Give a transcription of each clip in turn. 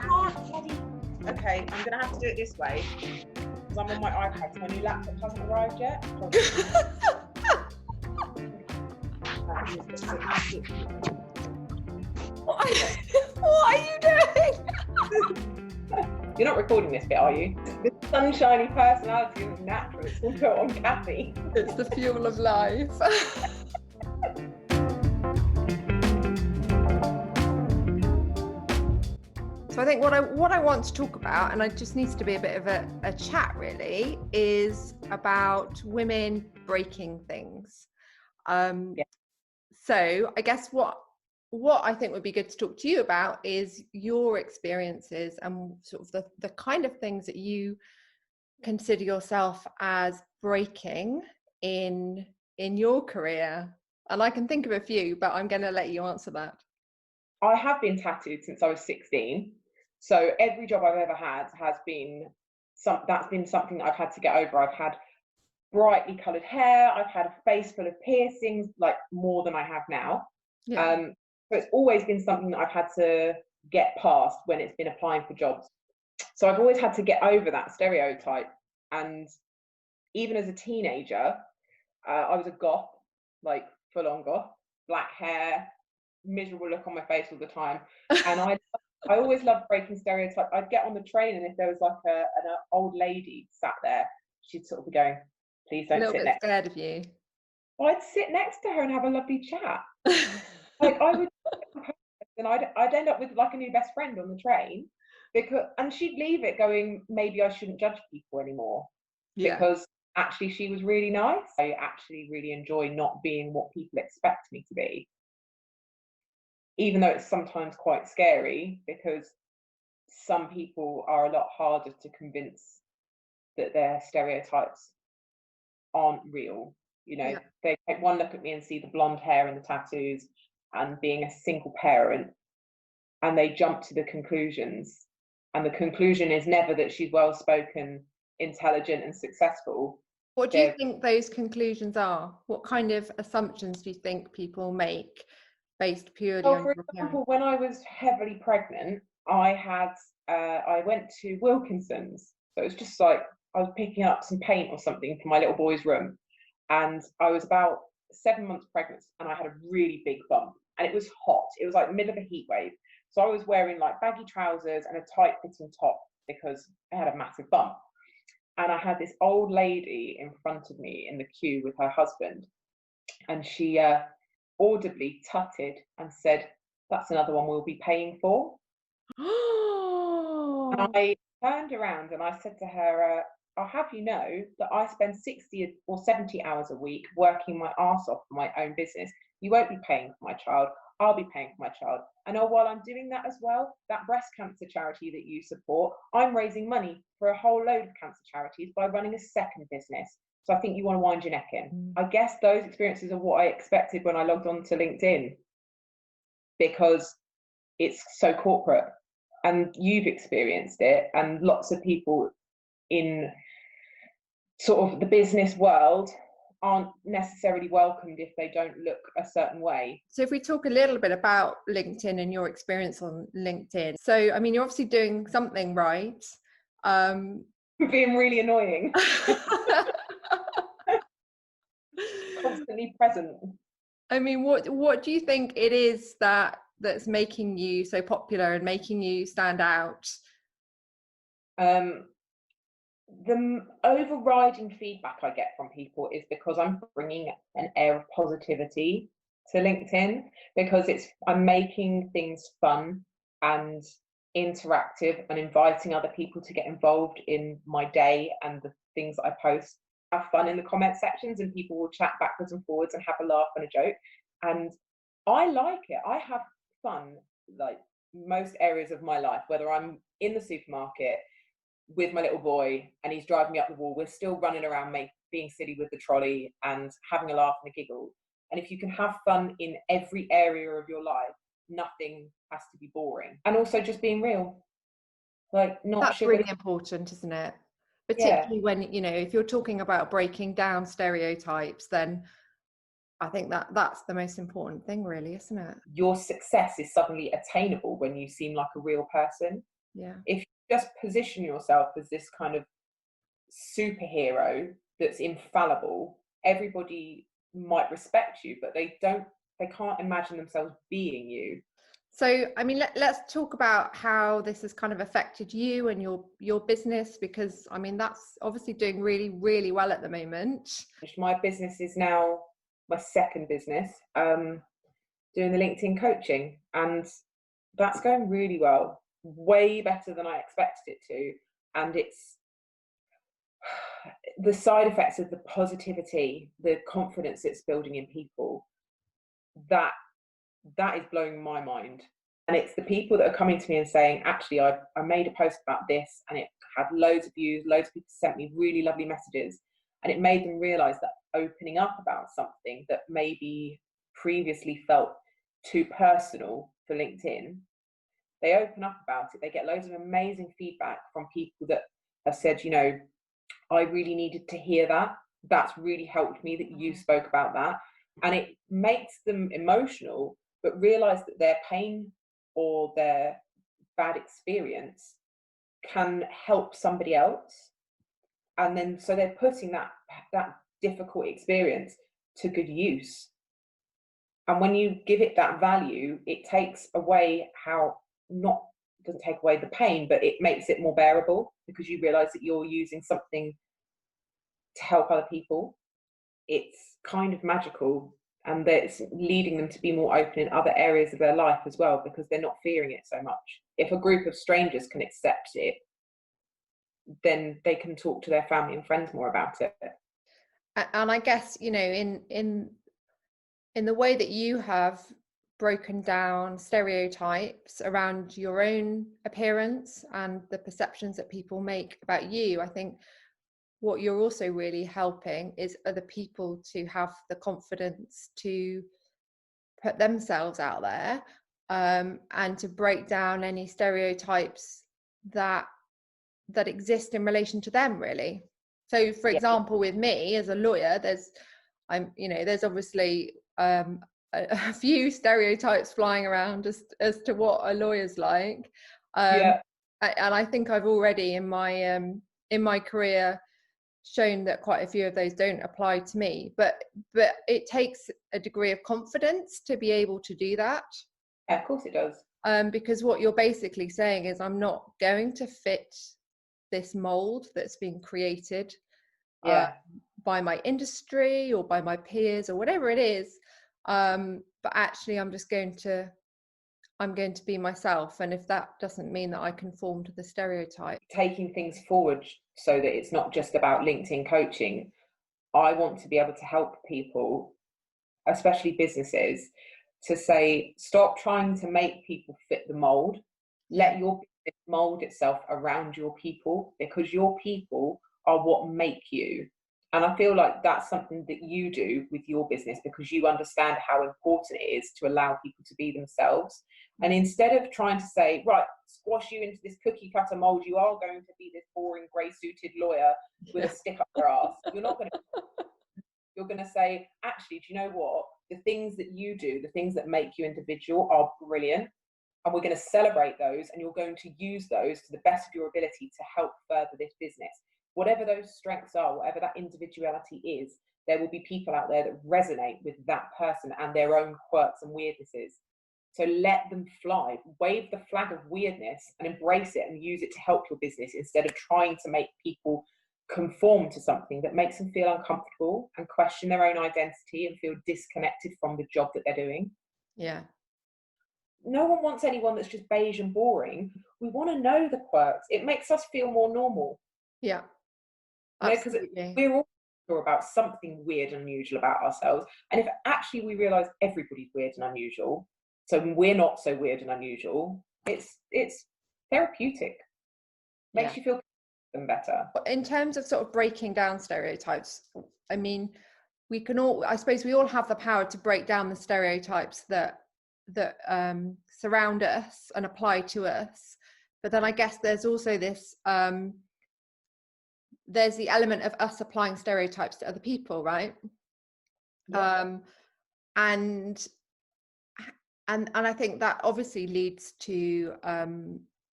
can't bloody... Okay, I'm going to have to do it this way because I'm on my iPad, so my new laptop hasn't arrived yet. What are you doing? You're not recording this bit, are you? This sunshiny personality is natural. It's all built on caffeine. It's the fuel of life. So I think what I want to talk about, and it just needs to be a bit of a chat really, is about women breaking things. So I guess what I think would be good to talk to you about is your experiences and sort of the kind of things that you consider yourself as breaking in your career. And I can think of a few, but I'm going to let you answer that. I have been tattooed since I was 16. So every job I've ever had has been that's been something I've had to get over. I've had brightly coloured hair. I've had a face full of piercings, like more than I have now. Yeah. So it's always been something that I've had to get past when it's been applying for jobs. So I've always had to get over that stereotype. And even as a teenager, I was a goth, like full on goth, black hair, miserable look on my face all the time. And I always loved breaking stereotypes. I'd get on the train, and if there was like an old lady sat there, she'd sort of be going, please don't sit next. Scared of you. Well, I'd sit next to her and have a lovely chat. Like I would, and I'd end up with like a new best friend on the train, and she'd leave it going, maybe I shouldn't judge people anymore. Yeah. Because actually she was really nice. I actually really enjoy not being what people expect me to be. Even though it's sometimes quite scary, because some people are a lot harder to convince that their stereotypes aren't real. You know, They take one look at me and see the blonde hair and the tattoos and being a single parent, and they jump to the conclusions. And the conclusion is never that she's well-spoken, intelligent and successful. What do you think those conclusions are? What kind of assumptions do you think people make based purely on for example, when I was heavily pregnant, I went to Wilkinson's. So it was just like I was picking up some paint or something for my little boy's room, and I was about 7 months pregnant, and I had a really big bump, and it was hot. It was like middle of a heat wave. So I was wearing like baggy trousers and a tight fitting top because I had a massive bump. And I had this old lady in front of me in the queue with her husband, and she audibly tutted and said, that's another one we'll be paying for. And I turned around and I said to her, I'll have you know that I spend 60 or 70 hours a week working my arse off for my own business. You won't be paying for my child. I'll be paying for my child. And while I'm doing that as well, that breast cancer charity that you support, I'm raising money for a whole load of cancer charities by running a second business. So I think you want to wind your neck in. I guess those experiences are what I expected when I logged on to LinkedIn, because it's so corporate, and you've experienced it, and lots of people in sort of the business world aren't necessarily welcomed if they don't look a certain way. So if we talk a little bit about LinkedIn and your experience on LinkedIn. So, I mean, you're obviously doing something right. Being really annoying. Constantly present. I mean, what do you think it is that's making you so popular and making you stand out? The overriding feedback I get from people is because I'm bringing an air of positivity to LinkedIn, because I'm making things fun and interactive and inviting other people to get involved in my day and the things that I post. Have fun in the comment sections, and people will chat backwards and forwards and have a laugh and a joke, and I like it. I have fun like most areas of my life, whether I'm in the supermarket with my little boy and he's driving me up the wall, we're still running around being silly with the trolley and having a laugh and a giggle. And if you can have fun in every area of your life, nothing has to be boring. And also just being real, like that's really important, isn't it? Particularly when, you know, if you're talking about breaking down stereotypes, then I think that's the most important thing, really, isn't it? Your success is suddenly attainable when you seem like a real person. Yeah. If you just position yourself as this kind of superhero that's infallible, everybody might respect you, but they can't imagine themselves being you. So, I mean, let's talk about how this has kind of affected you and your business, because I mean, that's obviously doing really, really well at the moment. My business is now my second business, doing the LinkedIn coaching, and that's going really well, way better than I expected it to. And it's the side effects of the positivity, the confidence it's building in people, that is blowing my mind. And it's the people that are coming to me and saying, actually, I made a post about this and it had loads of views, loads of people sent me really lovely messages, and it made them realize that opening up about something that maybe previously felt too personal for LinkedIn, they open up about it, they get loads of amazing feedback from people that have said, you know, I really needed to hear that. That's really helped me that you spoke about that. And it makes them emotional, but realize that their pain or their bad experience can help somebody else. And then so they're putting that difficult experience to good use. And when you give it that value, it takes away doesn't take away the pain, but it makes it more bearable, because you realize that you're using something to help other people. It's kind of magical, and that it's leading them to be more open in other areas of their life as well, because they're not fearing it so much. If a group of strangers can accept it, then they can talk to their family and friends more about it. And I guess, you know, in the way that you have broken down stereotypes around your own appearance and the perceptions that people make about you, I think what you're also really helping is other people to have the confidence to put themselves out there, and to break down any stereotypes that exist in relation to them, really. So, for example, with me as a lawyer, there's obviously a few stereotypes flying around as to what a lawyer's like. And I think I've already in my career shown that quite a few of those don't apply to me, but it takes a degree of confidence to be able to do that. Yeah, of course it does. Because what you're basically saying is, I'm not going to fit this mold that's been created by my industry or by my peers or whatever it is, but actually I'm going to be myself, and if that doesn't mean that I conform to the stereotype. Taking things forward so that it's not just about LinkedIn coaching, I want to be able to help people, especially businesses, to say, stop trying to make people fit the mold. Let your business mold itself around your people, because your people are what make you. And I feel like that's something that you do with your business, because you understand how important it is to allow people to be themselves. And instead of trying to say, right, squash you into this cookie cutter mold, you are going to be this boring grey suited lawyer with a stick up your ass. You're going to say, actually, do you know what? The things that you do, the things that make you individual are brilliant. And we're going to celebrate those, and you're going to use those to the best of your ability to help further this business. Whatever those strengths are, whatever that individuality is, there will be people out there that resonate with that person and their own quirks and weirdnesses. So let them fly, wave the flag of weirdness and embrace it and use it to help your business, instead of trying to make people conform to something that makes them feel uncomfortable and question their own identity and feel disconnected from the job that they're doing. Yeah. No one wants anyone that's just beige and boring. We want to know the quirks. It makes us feel more normal. Yeah. Because we're all sure about something weird and unusual about ourselves. And if actually we realise everybody's weird and unusual, so we're not so weird and unusual, it's therapeutic. Makes you feel better. In terms of sort of breaking down stereotypes, I mean, I suppose we all have the power to break down the stereotypes that surround us and apply to us. But then I guess there's also this there's the element of us applying stereotypes to other people, right? Yeah. And I think that obviously leads to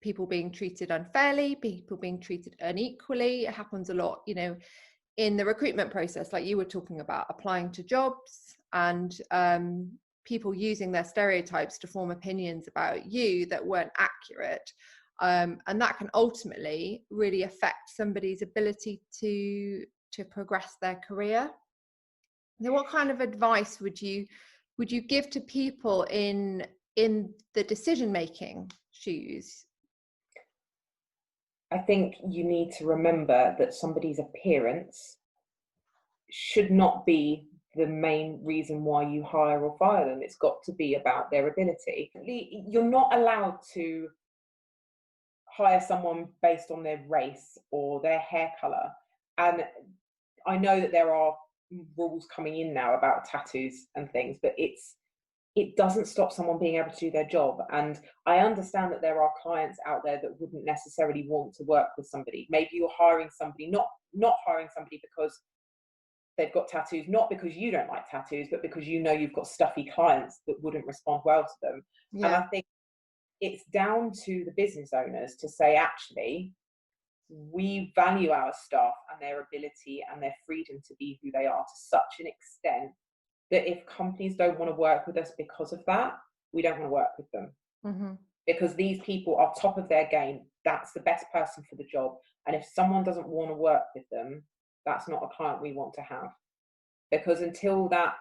people being treated unfairly, people being treated unequally. It happens a lot, in the recruitment process, like you were talking about, applying to jobs and people using their stereotypes to form opinions about you that weren't accurate. And that can ultimately really affect somebody's ability to progress their career. Now, what kind of advice would you give to people in the decision-making shoes? I think you need to remember that somebody's appearance should not be the main reason why you hire or fire them. It's got to be about their ability. You're not allowed to hire someone based on their race or their hair color. And I know that there are rules coming in now about tattoos and things, but it doesn't stop someone being able to do their job. And I understand that there are clients out there that wouldn't necessarily want to work with somebody. Maybe you're hiring somebody, not hiring somebody because they've got tattoos, not because you don't like tattoos, but because you've got stuffy clients that wouldn't respond well to them. Yeah. And I think it's down to the business owners to say, actually, we value our staff and their ability and their freedom to be who they are to such an extent that if companies don't want to work with us because of that, we don't want to work with them. Mm-hmm. Because these people are top of their game. That's the best person for the job. And if someone doesn't want to work with them, that's not a client we want to have. Because until that,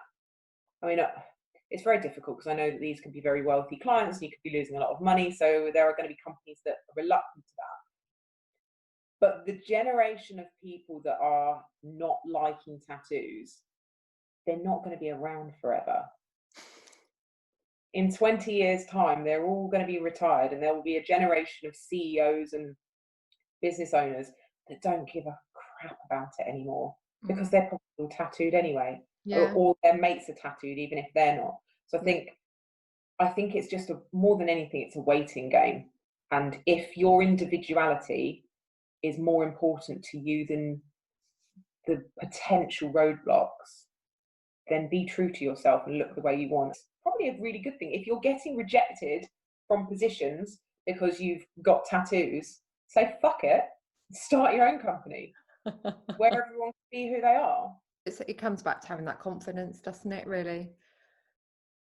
it's very difficult because I know that these can be very wealthy clients and you could be losing a lot of money. So there are going to be companies that are reluctant to that. But the generation of people that are not liking tattoos, they're not going to be around forever. In 20 years' time, they're all going to be retired and there will be a generation of CEOs and business owners that don't give a crap about it anymore because they're probably all tattooed anyway. Yeah. Or their mates are tattooed, even if they're not. So I think it's just more than anything, it's a waiting game. And if your individuality is more important to you than the potential roadblocks, then be true to yourself and look the way you want. It's probably a really good thing. If you're getting rejected from positions because you've got tattoos, say fuck it, start your own company where everyone can be who they are. It comes back to having that confidence, doesn't it, really?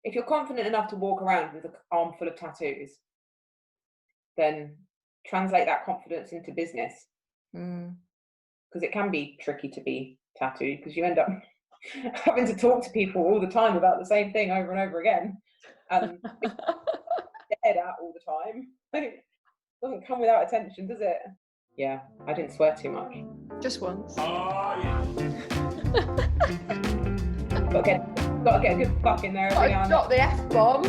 If you're confident enough to walk around with an arm full of tattoos, then translate that confidence into business. Because it can be tricky to be tattooed because you end up having to talk to people all the time about the same thing over and over again. And stared at all the time. It doesn't come without attention, does it? Yeah, I didn't swear too much. Just once. Gotta get a good fuck in there every now and then. Got the F-bomb.